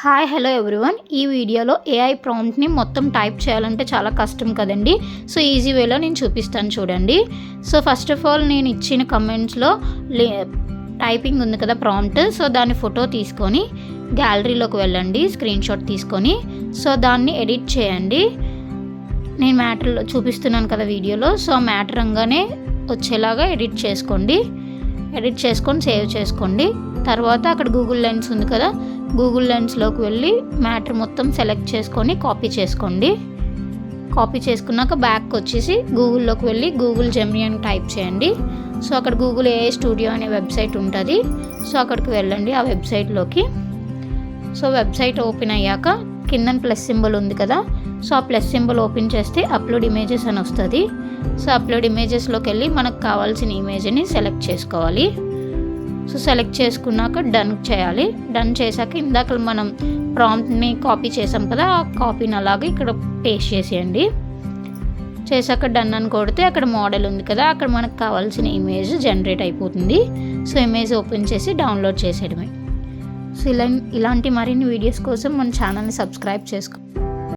Hi hello everyone. ఈ వీడియోలో AI ప్రాంప్ట్ని మొత్తం టైప్ చేయాలంటే చాలా కష్టం కదండి. సో ఈజీ వేలో నేను చూపిస్తాను చూడండి. సో ఫస్ట్ ఆఫ్ ఆల్ నేను ఇచ్చిన కమెంట్స్లో టైపింగ్ ఉంది కదా ప్రాంప్ట్, సో దాని ఫోటో తీసుకొని గ్యాలరీలోకి వెళ్ళండి, స్క్రీన్ షాట్ తీసుకొని సో దాన్ని ఎడిట్ చేయండి. నేను మ్యాటర్లో చూపిస్తున్నాను కదా వీడియోలో, సో మ్యాటర్ రంగానే వచ్చేలాగా ఎడిట్ చేసుకొని సేవ్ చేసుకోండి. తర్వాత అక్కడ గూగుల్ లెన్స్ ఉంది కదా, గూగుల్ లెన్స్లోకి వెళ్ళి మ్యాటర్ మొత్తం సెలెక్ట్ చేసుకొని కాపీ చేసుకోండి. కాపీ చేసుకున్నాక బ్యాక్ వచ్చేసి గూగుల్లోకి వెళ్ళి గూగుల్ జెమినీ అని టైప్ చేయండి. సో అక్కడ గూగుల్ ఏఐ స్టూడియో అనే వెబ్సైట్ ఉంటుంది, సో అక్కడికి వెళ్ళండి ఆ వెబ్సైట్లోకి. సో వెబ్సైట్ ఓపెన్ అయ్యాక కింద ప్లస్ సింబల్ ఉంది కదా, సో ఆ ప్లస్ సింబల్ ఓపెన్ చేస్తే అప్లోడ్ ఇమేజెస్ అని వస్తుంది. సో అప్లోడ్ ఇమేజెస్లోకి వెళ్ళి మనకు కావాల్సిన ఇమేజ్ని సెలెక్ట్ చేసుకోవాలి. సో సెలెక్ట్ చేసుకున్నాక డన్ చేయాలి. డన్ చేశాక ఇందాక మనం ప్రాంప్ట్ని కాపీ చేసాం కదా, ఆ కాపీని అలాగే ఇక్కడ పేస్ట్ చేసేయండి. చేశాక డన్ అని కొడితే అక్కడ మోడల్ ఉంది కదా, అక్కడ మనకు కావాల్సిన ఇమేజ్ జనరేట్ అయిపోతుంది. సో ఇమేజ్ ఓపెన్ చేసి డౌన్లోడ్ చేసేయడమే. సో ఇలాంటి మరిన్ని వీడియోస్ కోసం మన ఛానల్ని సబ్స్క్రైబ్ చేసుకోండి.